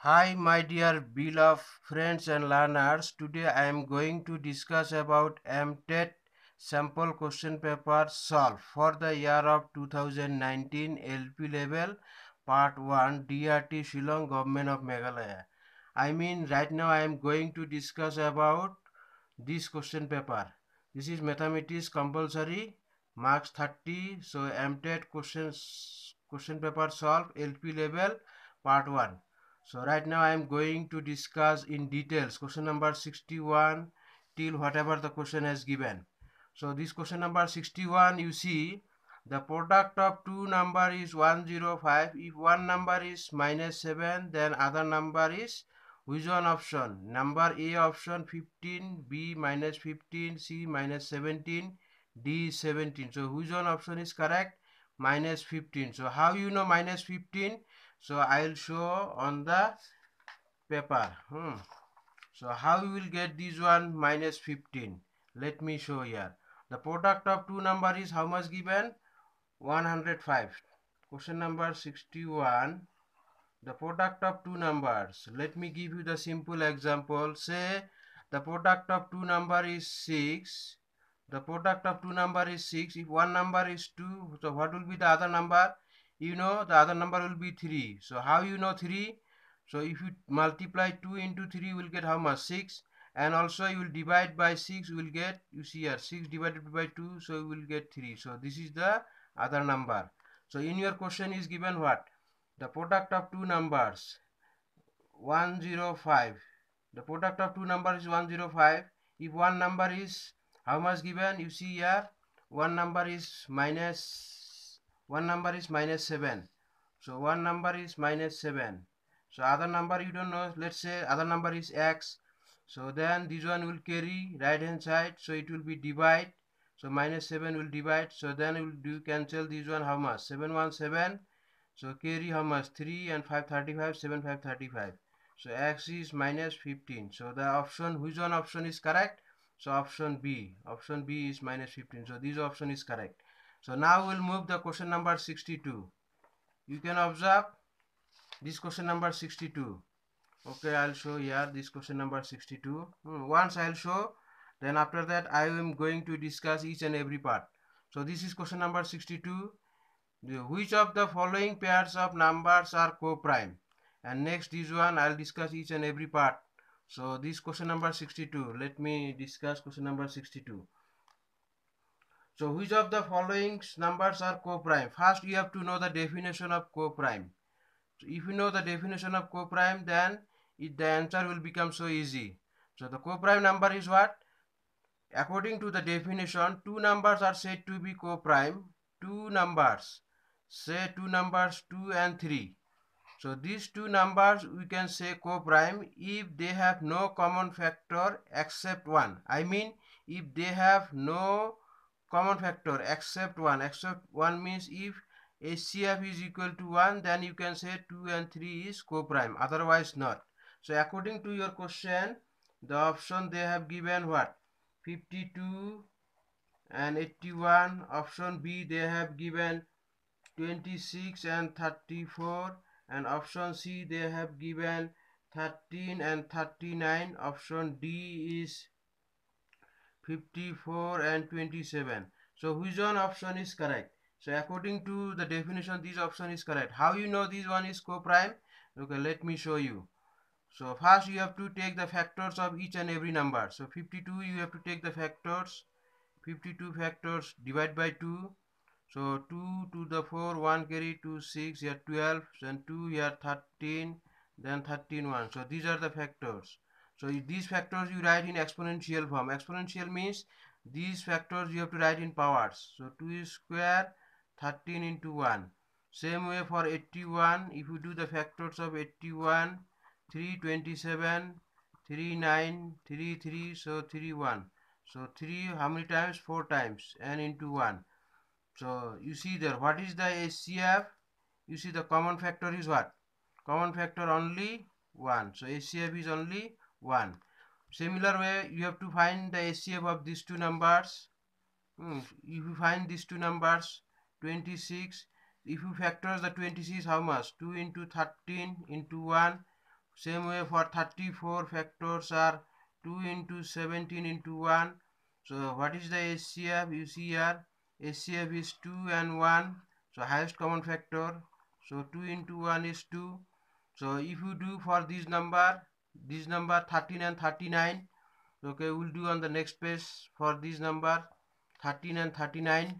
Hi, my dear beloved friends and learners. Today I am going to discuss about MTET sample question paper solved for the year of 2019 LP level part 1 DRT Shillong Government of Meghalaya. Right now I am going to discuss about this question paper. This is mathematics compulsory, marks 30. So MTET question paper solved LP level part 1. So right now I am going to discuss in details question number 61 till whatever the question has given. So this question number 61, you see the product of two number is 105. If one number is -7, then other number is which one option? Number A option 15, B -15, C -17, D 17. So which one option is correct? -15. So how you know -15? So I'll show on the paper. So how you will get this one -15? Let me show here. The product of two number is how much given? 105. Question number 61. The product of two numbers. Let me give you the simple example. Say the product of two number is 6. The product of two number is 6. If one number is 2, so what will be the other number? You know the other number will be 3. So how you know 3? So if you multiply 2 into 3, you will get how much? 6. And also you will divide by 6, you will get, you see here, 6 divided by 2, so you will get 3. So this is the other number. So in your question is given what? The product of two numbers 105. The product of two numbers is 105. If one number is how much given? You see here, one number is -7. So one number is -7. So other number you don't know. Let's say other number is x. So then this one will carry right hand side. So it will be divide. So -7 will divide. So then you will do cancel this one. How much? 7 1 7. So carry how much? 3 and 5 35, 7 5 35. So x is -15. So the option, which one option is correct? So option B. Option B is -15. So this option is correct. So now we'll move the question number 62. You can observe this question number 62. Okay, I'll show here this question number 62. Once I'll show, then after that I am going to discuss each and every part. So this is question number 62. Which of the following pairs of numbers are co-prime? And next this one I'll discuss each and every part. So this question number 62. Let me discuss question number 62. So which of the following numbers are co-prime? First you have to know the definition of co-prime. So if you know the definition of co-prime, then the answer will become so easy. So the co-prime number is what? According to the definition, two numbers are said to be co-prime. Two numbers, say two numbers 2 and 3. So these two numbers we can say co-prime if they have no common factor except one. If they have no common factor except one. Except one means if HCF is equal to 1, then you can say 2 and 3 is co-prime, otherwise not. So according to your question, the option they have given what? 52 and 81. Option B they have given 26 and 34, and option C they have given 13 and 39. Option D is 54 and 27. So which one option is correct? So according to the definition, this option is correct. How you know this one is co-prime? Okay, let me show you. So first you have to take the factors of each and every number. So 52 you have to take the factors. 52 factors divide by 2. So 2 to the 4, 1 carry 2, 6, here 12, then 2 here 13, then 13 1. So these are the factors. So these factors you write in exponential form. Exponential means these factors you have to write in powers. So 2 is square 13 into 1. Same way for 81, if you do the factors of 81, 327, 39, 33, so 31. So 3 how many times? 4 times, and into 1. So you see there, what is the HCF? You see the common factor is what? Common factor only 1. So HCF is only 1. Similar way, you have to find the HCF of these two numbers. If you find these two numbers, 26. If you factor the 26, how much? 2 into 13 into 1. Same way for 34 factors are 2 into 17 into 1. So what is the HCF? You see here HCF is 2 and 1. So highest common factor. So 2 into 1 is 2. So if you do for this number 13 and 39. Okay, we'll do on the next page for this number 13 and 39.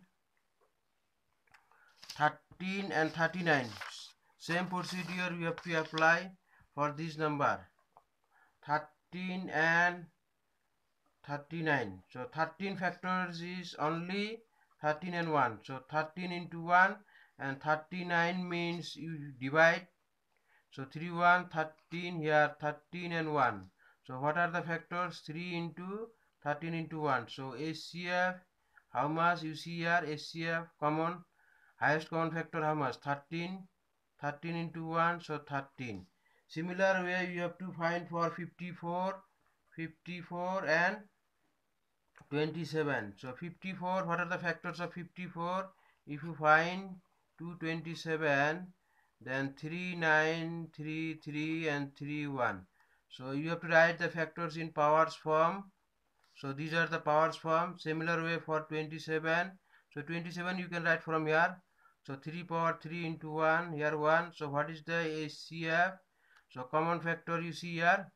13 and 39. Same procedure we have to apply for this number 13 and 39. So 13 factors is only 13 and 1. So 13 into 1 and 39 means you divide. So 3 1 13 here 13 and 1. So what are the factors? 3 into 13 into 1. So HCF how much? You see here HCF common highest common factor how much? 13. 13 into 1 so 13. Similar way you have to find for 54 and 27. So 54, what are the factors of 54? If you find 227, then 3 9 3 3 and 3 1. So you have to write the factors in powers form. So these are the powers form. Similar way for 27. So 27 you can write from here. So 3 power 3 into 1, here 1. So what is the HCF? So common factor you see here.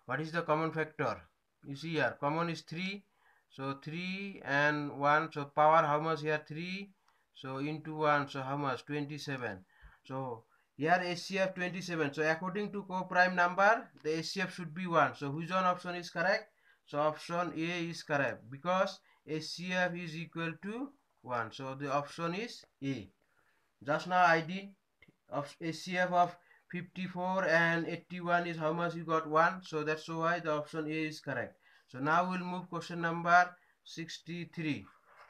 What is the common factor? You see here, common is 3. So 3 and 1. So power how much here? 3. So into 1. So how much? 27. So here HCF 27. So according to co-prime number, the HCF should be 1. So which one option is correct? So option A is correct because HCF is equal to 1. So the option is A. Just now I did of HCF of 54 and 81 is how much? You got 1. So that's why the option A is correct. So now we'll move question number 63.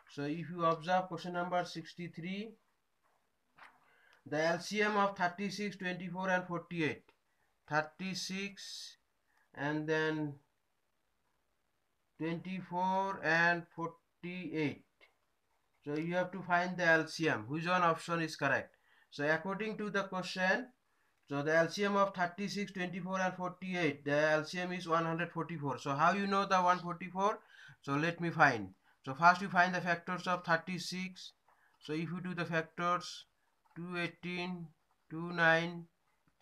So if you observe question number 63, the LCM of 36, 24 and 48. 36 and then 24 and 48. So you have to find the LCM. Which one option is correct? So according to the question, so the LCM of 36, 24 and 48, the LCM is 144. So how you know the 144? So let me find. So first you find the factors of 36. So if you do the factors 218, 29,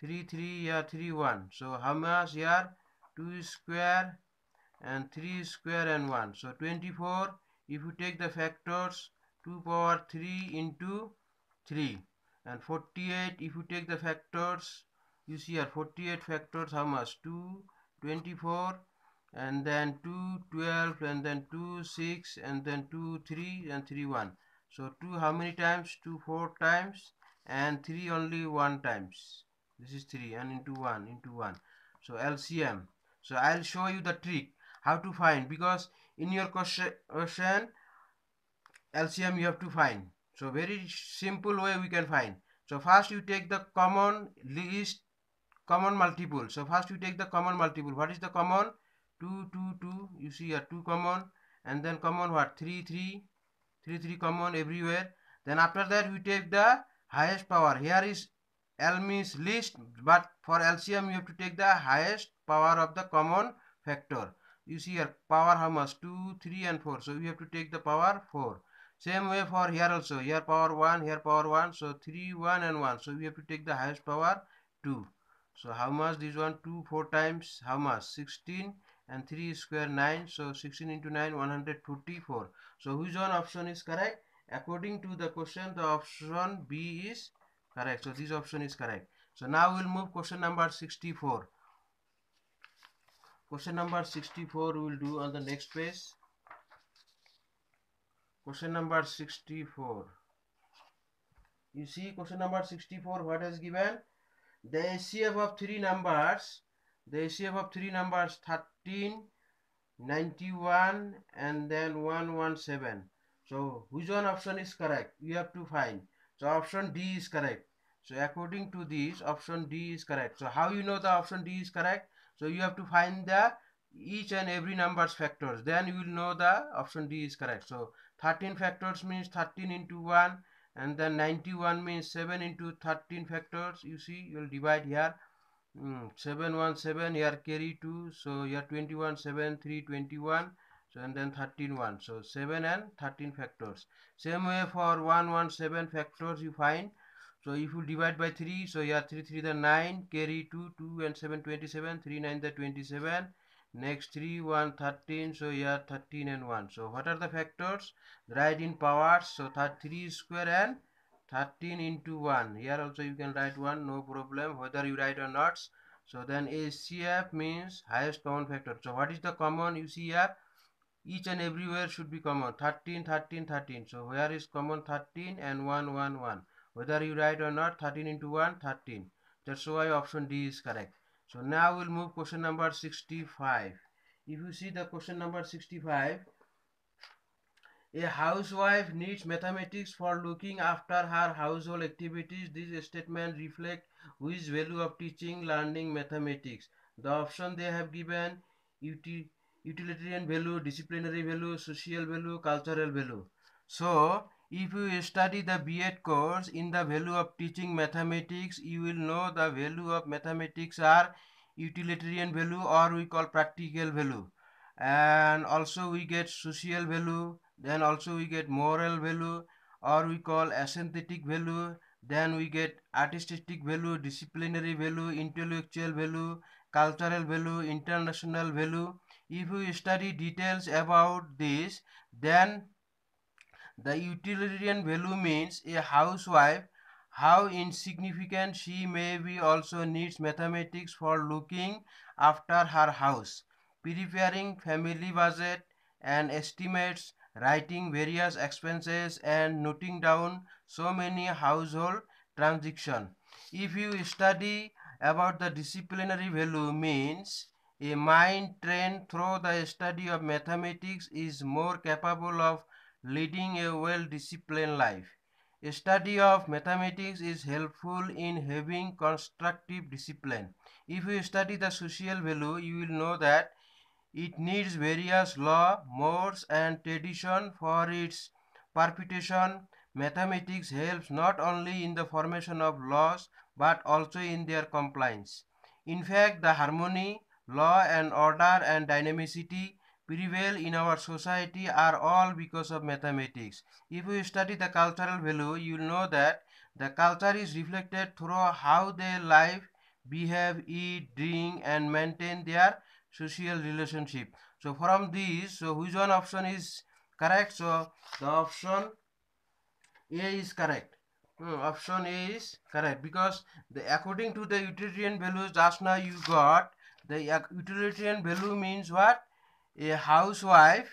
33, yeah, 31. So how much here? 2 square and 3 square and 1. So 24, if you take the factors 2 power 3 into 3. And 48, if you take the factors, you see here 48 factors how much? 2, 24 and then 2, 12 and then 2, 6 and then 2, 3 and 3, 1. So 2 how many times? 2, 4 times and 3 only 1 times. This is 3 and into 1 into 1. So LCM. So I'll show you the trick how to find because in your question LCM you have to find. So very simple way we can find. So first you take the common multiple. So first you take the common multiple. What is the common? 2 2 2. You see here 2 common and then common what? 3 3 3 3 common everywhere. Then after that we take the highest power. Here is L means least, but for LCM you have to take the highest power of the common factor. You see here power how much? 2 3 and 4. So we have to take the power 4. Same way for here also. Here power 1, here power 1. So 3 1 and 1. So we have to take the highest power 2. So how much? This one 2 4 times how much? 16 and 3 square 9. So 16 into 9 144. So which one option is correct? According to the question, the option B is correct. So this option is correct. So now we'll move question number 64. Question number 64 we will do on the next page. Question number 64. You see question number 64 what is given? The HCF of three numbers. The HCF of three numbers 13, 91 and then 117. So which one option is correct? You have to find. So option D is correct. So according to this, option D is correct. So how you know the option D is correct? So you have to find the each and every number's factors. Then you will know the option D is correct. So 13 factors means 13 into 1 and then 91 means 7 into 13 factors. You see, you will divide here. 717 here carry 2, so here 21 7 3 21, so and then 13 1, so 7 and 13 factors. Same way for 117 factors you find. So if you divide by 3, so here 3 3 the 9, carry 2 2 and 7 27, 3 9 the 27, next 3 1 13, so here 13 and 1. So what are the factors? Write in powers, so 3 square and 13 into 1. Here also you can write 1, no problem whether you write or not. So then HCF means highest common factor. So what is the common you see here? Each and everywhere should be common. 13 13 13. So where is common? 13 and 1 1 1. Whether you write or not, 13 into 1 13. That's why option D is correct. So now we'll move question number 65. If you see the question number 65, a housewife needs mathematics for looking after her household activities. This statement reflects which value of teaching, learning mathematics. The option they have given: utilitarian value, disciplinary value, social value, cultural value. So, if you study the B.Ed course in the value of teaching mathematics, you will know the value of mathematics are utilitarian value, or we call practical value, and also we get social value, then also we get moral value, or we call aesthetic value, then we get artistic value, disciplinary value, intellectual value, cultural value, international value. If you study details about this, then the utilitarian value means a housewife, how insignificant she may be, also needs mathematics for looking after her house, preparing family budget and estimates, writing various expenses, and noting down so many household transactions. If you study about the disciplinary value means a mind trained through the study of mathematics is more capable of leading a well-disciplined life. A study of mathematics is helpful in having constructive discipline. If you study the social value, you will know that it needs various law, mores, and tradition for its perpetuation. Mathematics helps not only in the formation of laws but also in their compliance. In fact, the harmony, law and order, and dynamicity prevail in our society are all because of mathematics. If you study the cultural value, you will know that the culture is reflected through how they live, behave, eat, drink, and maintain their social relationship. So from these, so which one option is correct? So the option A is correct. Option A is correct, because according to the utilitarian values just now you got, the utilitarian value means what? A housewife,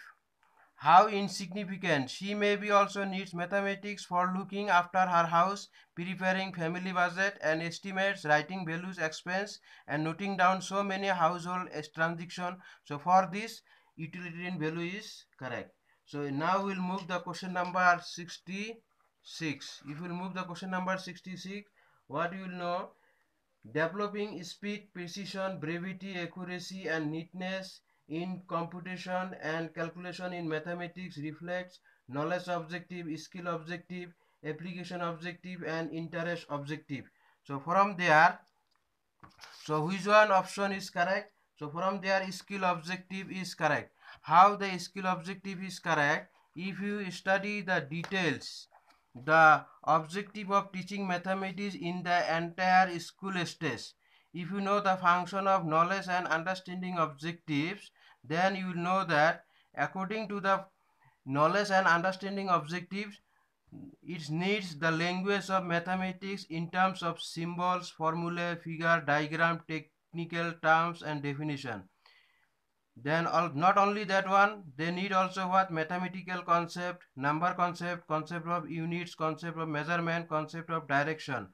how insignificant she may be, also needs mathematics for looking after her house, preparing family budget and estimates, writing values, expense, and noting down so many household transactions. So for this, utilitarian value is correct. So now we'll move the question number 66. If we'll move the question number 66, what you will know? Developing speed, precision, brevity, accuracy, and neatness in computation and calculation in mathematics reflects knowledge objective, skill objective, application objective, and interest objective. So from there, so which one option is correct? So from there, skill objective is correct. How the skill objective is correct? If you study the details, the objective of teaching mathematics in the entire school stage. If you know the function of knowledge and understanding objectives, then you will know that according to the knowledge and understanding objectives, it needs the language of mathematics in terms of symbols, formulae, figure, diagram, technical terms, and definition. Then not only that one, they need also what? Mathematical concept, number concept, concept of units, concept of measurement, concept of direction.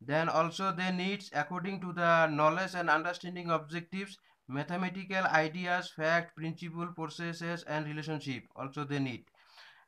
Then also they need, according to the knowledge and understanding objectives, mathematical ideas, fact, principle, processes, and relationship also they need.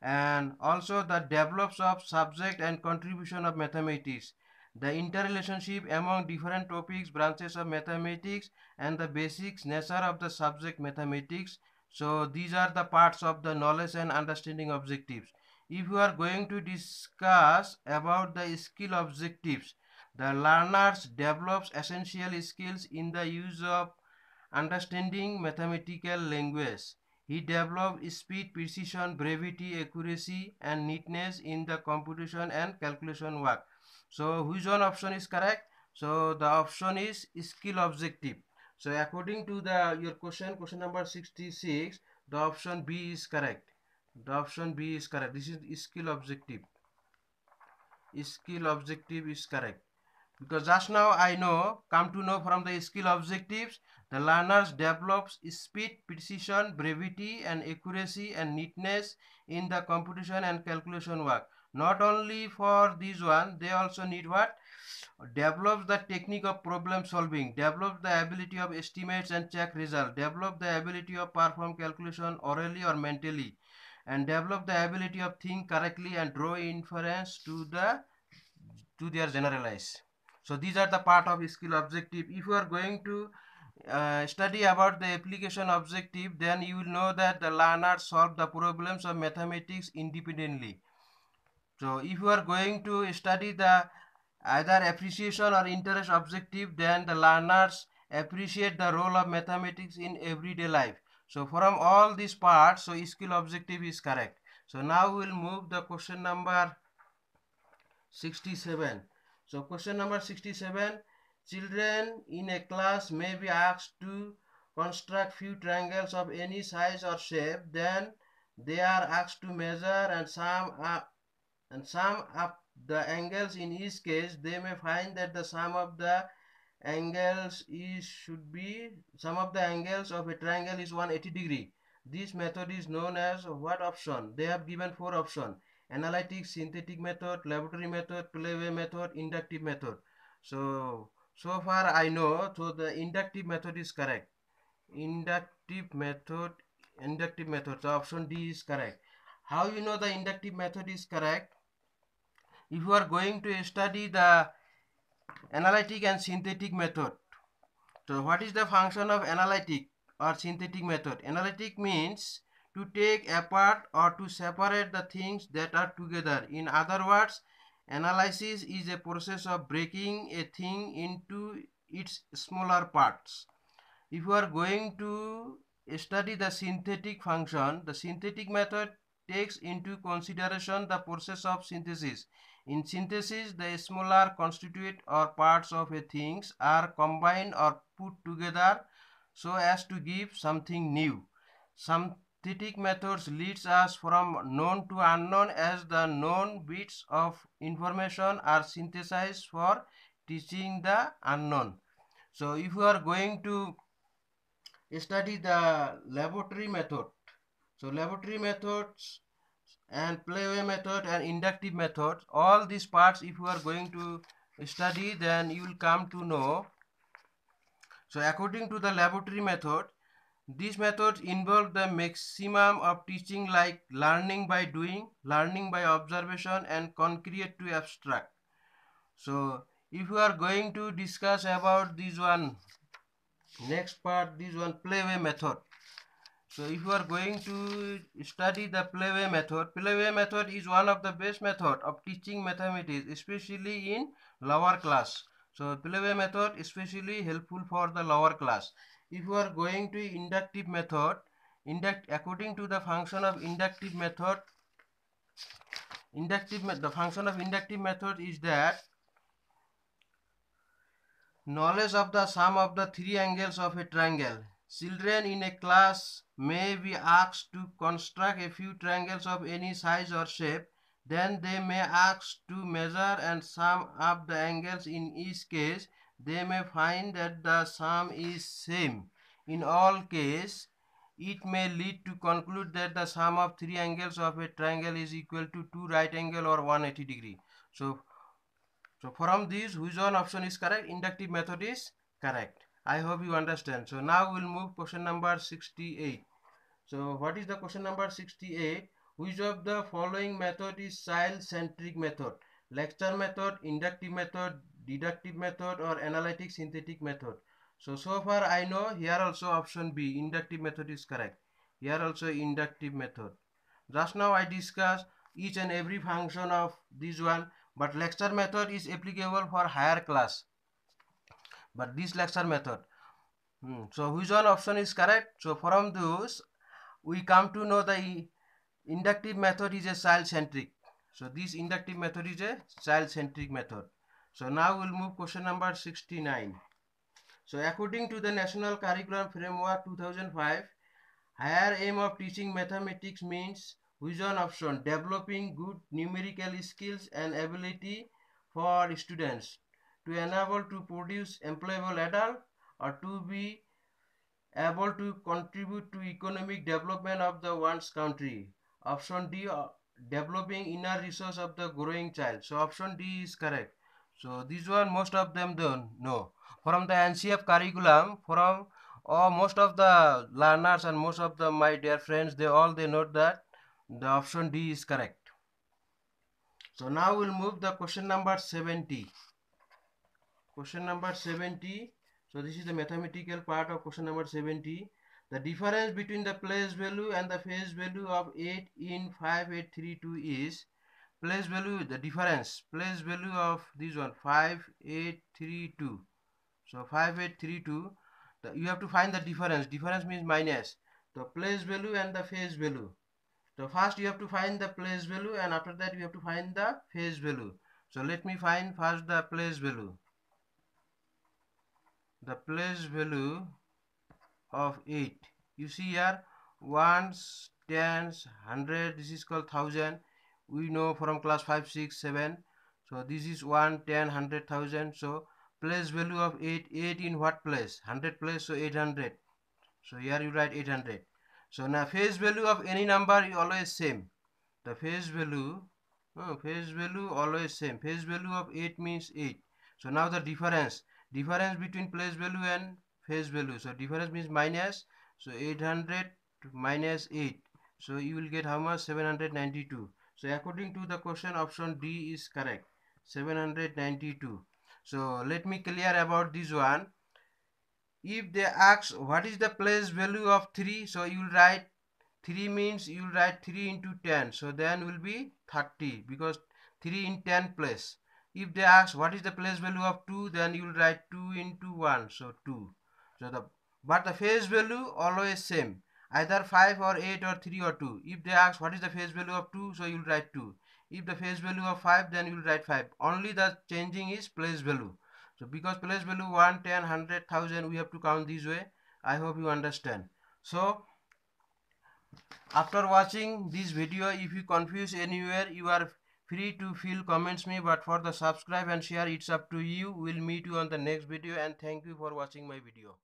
And also the develops of subject and contribution of mathematics, the interrelationship among different topics, branches of mathematics, and the basics nature of the subject mathematics. So these are the parts of the knowledge and understanding objectives. If you are going to discuss about the skill objectives, The learners develops essential skills in the use of understanding mathematical language. He developed speed, precision, brevity, accuracy, and neatness in the computation and calculation work. So, which one option is correct? So, the option is skill objective. So, according to the your question number 66, the option B is correct. The option B is correct. This is skill objective. Skill objective is correct. Because just now I come to know from the skill objectives, the learners develops speed, precision, brevity, and accuracy and neatness in the computation and calculation work. Not only for this one, they also need what? Develops the technique of problem solving, develops the ability of estimates and check result, develop the ability of perform calculation orally or mentally, and develop the ability of think correctly and draw inference to their generalize. So these are the part of skill objective. If you are going to study about the application objective, then you will know that the learner solve the problems of mathematics independently. So if you are going to study the either appreciation or interest objective, then the learners appreciate the role of mathematics in everyday life. So from all these parts, so skill objective is correct. So now we'll move the question number 67. So question number 67, children in a class may be asked to construct few triangles of any size or shape. Then they are asked to measure and sum up the angles. In each case, they may find that the sum of the angles sum of the angles of a triangle is 180 degree. This method is known as what option? They have given 4 options: analytic, synthetic method, laboratory method, playway method, inductive method. So far I know, so the inductive method is correct. Inductive method. So option D is correct. How you know the inductive method is correct? If you are going to study the analytic and synthetic method, so what is the function of analytic or synthetic method? Analytic means to take apart or to separate the things that are together. In other words, analysis is a process of breaking a thing into its smaller parts. If you are going to study the synthetic function, the synthetic method takes into consideration the process of synthesis. In synthesis, the smaller constituent or parts of a things are combined or put together so as to give something new. Synthetic methods leads us from known to unknown, as the known bits of information are synthesized for teaching the unknown. So if you are going to study the laboratory method, so laboratory methods and playway method and inductive method, all these parts if you are going to study, then you will come to know. So according to the laboratory method, these methods involve the maximum of teaching, like learning by doing, learning by observation, and concrete to abstract. So if you are going to discuss about this one, next part, this one playway method. So if you are going to study the playway method is one of the best method of teaching mathematics, especially in lower class. So playway method especially helpful for the lower class. If you are going to inductive method, according to the function of inductive method, the function of inductive method is that knowledge of the sum of the 3 angles of a triangle. Children in a class may be asked to construct a few triangles of any size or shape. Then they may ask to measure and sum up the angles. In each case, they may find that the sum is same. In all cases, it may lead to conclude that the sum of 3 angles of a triangle is equal to 2 right angle or 180 degree. So from these, which one option is correct? Inductive method is correct. I hope you understand. So now we'll move question number 68. So what is the question number 68? Which of the following method is child-centric method? Lecture method, inductive method, deductive method, or analytic synthetic method? So far I know here also option B, inductive method is correct. Here also inductive method. Just now I discussed each and every function of this one. but lecture method is applicable for higher class. But this lecture method, so which one option is correct? So from those we come to know the inductive method is a child centric. So this inductive method is a child centric method. So now we'll move question number 69. So according to the National Curriculum Framework 2005, higher aim of teaching mathematics means which one option? Developing good numerical skills and ability for students to enable to produce employable adult or to be able to contribute to economic development of the one's country. Option D, developing inner resource of the growing child. So option D is correct. So this one most of them don't know. From the NCF curriculum, from most of the learners and most of the my dear friends, they note that the option D is correct. So now we'll move the question number 70. Question number 70. So this is the mathematical part of question number 70. The difference between the place value and the face value of 8 in 5832 is place value, the difference, place value of this one 5832. So 5832, you have to find the difference. Difference means minus the place value and the face value. So first you have to find the place value and after that you have to find the face value. So let me find first the place value. The place value of 8, you see here, ones, tens, 100, this is called 1000. We know from class 5, 6, 7. So this is 1, 10, 100, 1000. So place value of 8, 8 in what place? 100 place, so 800. So here you write 800. So now face value of any number is always same. The face value always same. Face value of 8 means 8. So now the difference between place value and face value. So difference means minus. So 800 minus 8. So you will get how much? 792. So according to the question, option D is correct. 792. So let me clear about this one. If they ask what is the place value of 3, so you will write 3 means you will write 3 into 10. So then will be 30 because 3 in 10 place. If they ask what is the place value of 2, then you will write 2 into 1. So 2. So but the face value always same. Either 5 or 8 or 3 or 2. If they ask what is the face value of 2, so you will write 2. If the face value of 5, then you will write 5. Only the changing is place value. So because place value 1, 10, 100, 1000, we have to count this way. I hope you understand. So after watching this video, if you confuse anywhere, you are free to feel comments me, but for the subscribe and share, it's up to you. We'll meet you on the next video, and thank you for watching my video.